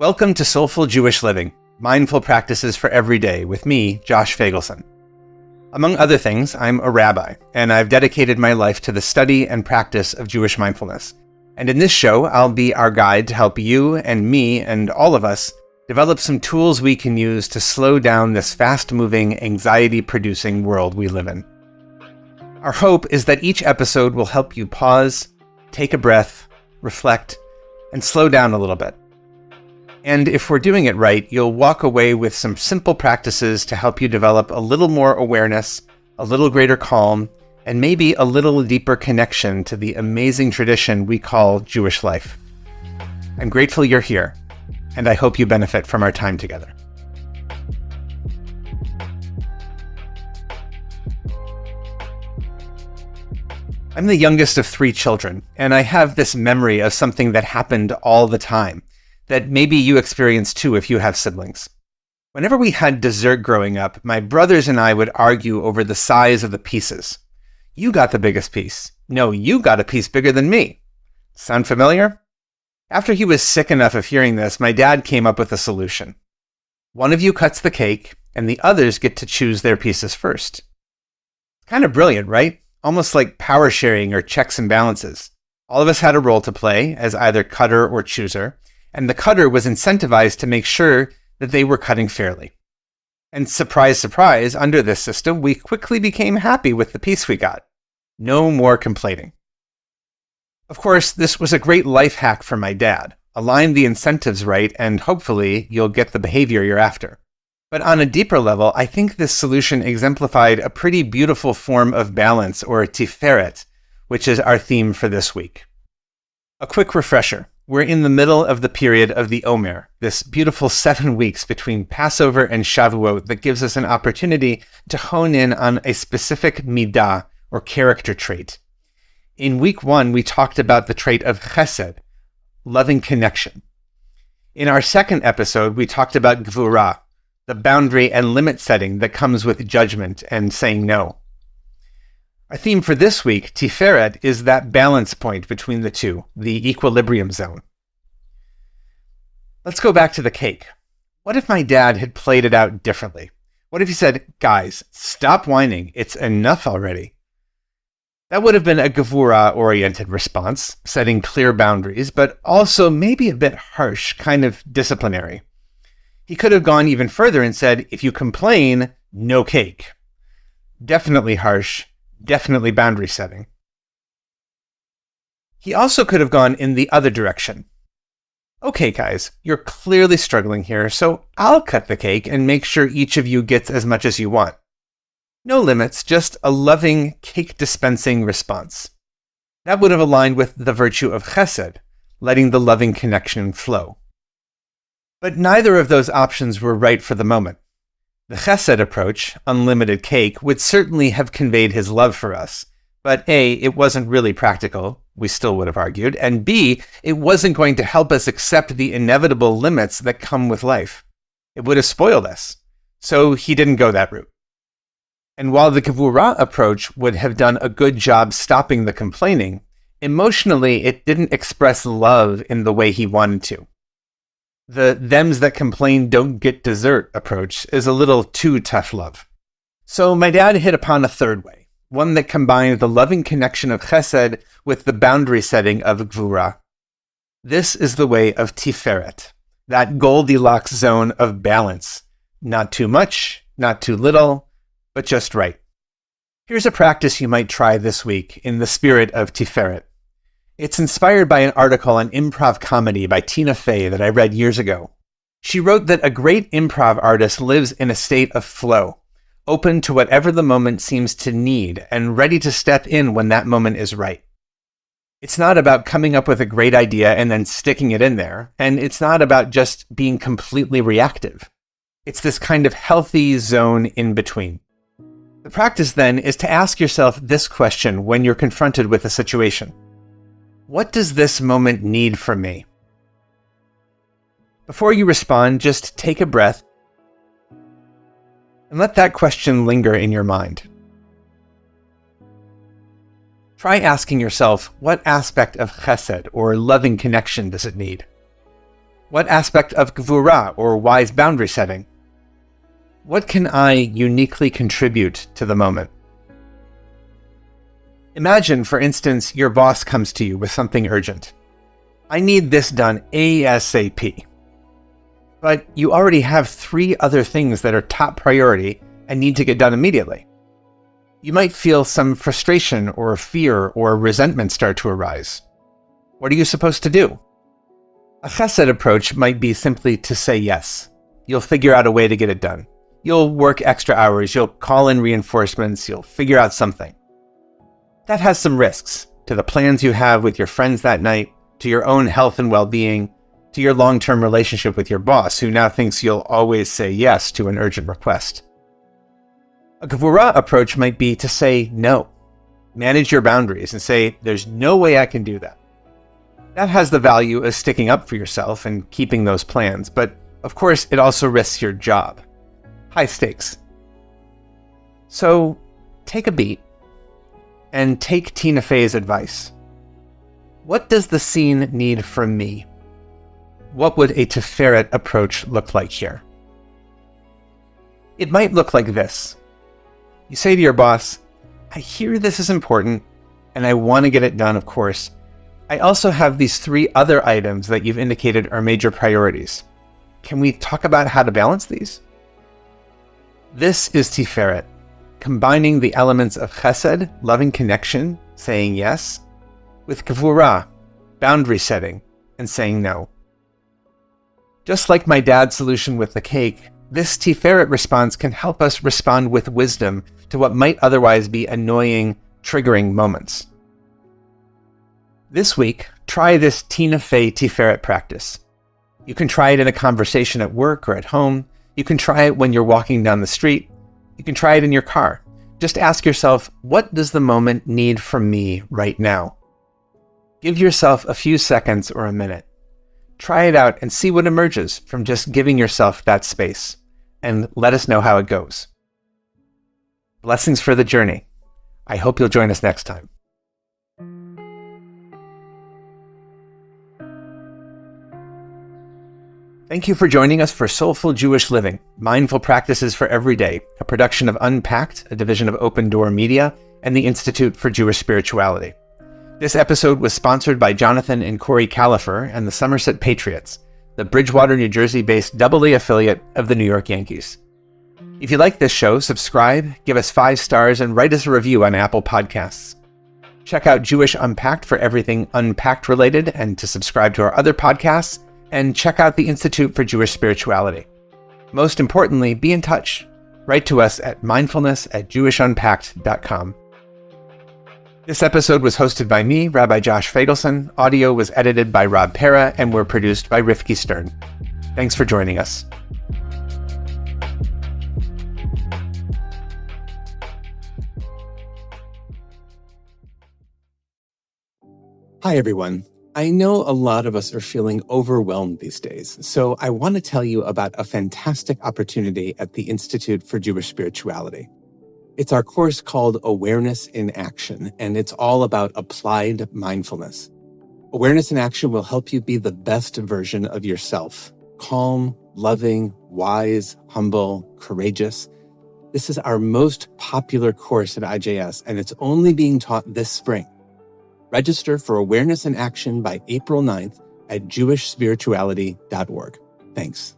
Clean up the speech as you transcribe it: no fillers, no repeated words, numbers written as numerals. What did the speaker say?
Welcome to Soulful Jewish Living, Mindful Practices for Every Day with me, Josh Feigelson. Among other things, I'm a rabbi, and I've dedicated my life to the study and practice of Jewish mindfulness. And in this show, I'll be our guide to help you and me and all of us develop some tools we can use to slow down this fast-moving, anxiety-producing world we live in. Our hope is that each episode will help you pause, take a breath, reflect, and slow down a little bit. And if we're doing it right, you'll walk away with some simple practices to help you develop a little more awareness, a little greater calm, and maybe a little deeper connection to the amazing tradition we call Jewish life. I'm grateful you're here, and I hope you benefit from our time together. I'm the youngest of 3 children, and I have this memory of something that happened all the time, that maybe you experience too if you have siblings. Whenever we had dessert growing up, my brothers and I would argue over the size of the pieces. You got the biggest piece. No, you got a piece bigger than me. Sound familiar? After he was sick enough of hearing this, my dad came up with a solution. One of you cuts the cake, and the others get to choose their pieces first. Kind of brilliant, right? Almost like power sharing or checks and balances. All of us had a role to play as either cutter or chooser, and the cutter was incentivized to make sure that they were cutting fairly. And surprise, surprise, under this system, we quickly became happy with the piece we got. No more complaining. Of course, this was a great life hack for my dad. Align the incentives right, and hopefully you'll get the behavior you're after. But on a deeper level, I think this solution exemplified a pretty beautiful form of balance, or tiferet, which is our theme for this week. A quick refresher. We're in the middle of the period of the Omer, this beautiful 7 weeks between Passover and Shavuot that gives us an opportunity to hone in on a specific midah, or character trait. In week 1, we talked about the trait of chesed, loving connection. In our second episode, we talked about gvura, the boundary and limit setting that comes with judgment and saying no. Our theme for this week, tiferet, is that balance point between the two, the equilibrium zone. Let's go back to the cake. What if my dad had played it out differently? What if he said, "Guys, stop whining, it's enough already"? That would have been a gevura-oriented response, setting clear boundaries, but also maybe a bit harsh, kind of disciplinary. He could have gone even further and said, "If you complain, no cake." Definitely harsh. Definitely boundary setting. He also could have gone in the other direction. "Okay, guys, you're clearly struggling here, so I'll cut the cake and make sure each of you gets as much as you want." No limits, just a loving, cake-dispensing response. That would have aligned with the virtue of chesed, letting the loving connection flow. But neither of those options were right for the moment. The chesed approach, unlimited cake, would certainly have conveyed his love for us. But A, it wasn't really practical, we still would have argued, and B, it wasn't going to help us accept the inevitable limits that come with life. It would have spoiled us. So he didn't go that route. And while the gevura approach would have done a good job stopping the complaining, emotionally it didn't express love in the way he wanted to. The "thems that complain don't get dessert" approach is a little too tough love. So my dad hit upon a third way, one that combined the loving connection of chesed with the boundary setting of gvura. This is the way of tiferet, that Goldilocks zone of balance. Not too much, not too little, but just right. Here's a practice you might try this week in the spirit of tiferet. It's inspired by an article on improv comedy by Tina Fey that I read years ago. She wrote that a great improv artist lives in a state of flow, open to whatever the moment seems to need and ready to step in when that moment is right. It's not about coming up with a great idea and then sticking it in there, and it's not about just being completely reactive. It's this kind of healthy zone in between. The practice then is to ask yourself this question when you're confronted with a situation. What does this moment need from me? Before you respond, just take a breath and let that question linger in your mind. Try asking yourself, what aspect of chesed or loving connection does it need? What aspect of gvura, or wise boundary setting? What can I uniquely contribute to the moment? Imagine, for instance, your boss comes to you with something urgent. I need this done ASAP. But you already have 3 other things that are top priority and need to get done immediately. You might feel some frustration or fear or resentment start to arise. What are you supposed to do? A chesed approach might be simply to say yes. You'll figure out a way to get it done. You'll work extra hours, you'll call in reinforcements, you'll figure out something. That has some risks to the plans you have with your friends that night, to your own health and well-being, to your long-term relationship with your boss, who now thinks you'll always say yes to an urgent request. A gvura approach might be to say no. Manage your boundaries and say, there's no way I can do that. That has the value of sticking up for yourself and keeping those plans, but of course it also risks your job. High stakes. So take a beat and take Tina Fey's advice. What does the scene need from me? What would a tiferet approach look like here? It might look like this. You say to your boss, I hear this is important, and I want to get it done, of course. I also have these 3 other items that you've indicated are major priorities. Can we talk about how to balance these? This is tiferet, combining the elements of chesed, loving connection, saying yes, with gvura, boundary setting, and saying no. Just like my dad's solution with the cake, this tiferet response can help us respond with wisdom to what might otherwise be annoying, triggering moments. This week, try this Tina Fey tiferet practice. You can try it in a conversation at work or at home. You can try it when you're walking down the street. You can try it in your car. Just ask yourself, what does the moment need from me right now? Give yourself a few seconds or a minute. Try it out and see what emerges from just giving yourself that space. And let us know how it goes. Blessings for the journey. I hope you'll join us next time. Thank you for joining us for Soulful Jewish Living, Mindful Practices for Every Day, a production of Unpacked, a division of Open Door Media, and the Institute for Jewish Spirituality. This episode was sponsored by Jonathan and Corey Califer and the Somerset Patriots, the Bridgewater, New Jersey-based AA affiliate of the New York Yankees. If you like this show, subscribe, give us 5 stars, and write us a review on Apple Podcasts. Check out Jewish Unpacked for everything Unpacked related and to subscribe to our other podcasts, and check out the Institute for Jewish Spirituality. Most importantly, be in touch. Write to us at mindfulness@jewishunpacked.com. This episode was hosted by me, Rabbi Josh Feigelson. Audio was edited by Rob Pera, and were produced by Rifki Stern. Thanks for joining us. Hi, everyone. I know a lot of us are feeling overwhelmed these days, so I want to tell you about a fantastic opportunity at the Institute for Jewish Spirituality. It's our course called Awareness in Action, and it's all about applied mindfulness. Awareness in Action will help you be the best version of yourself. Calm, loving, wise, humble, courageous. This is our most popular course at IJS, and it's only being taught this spring. Register for Awareness in Action by April 9th at jewishspirituality.org. Thanks.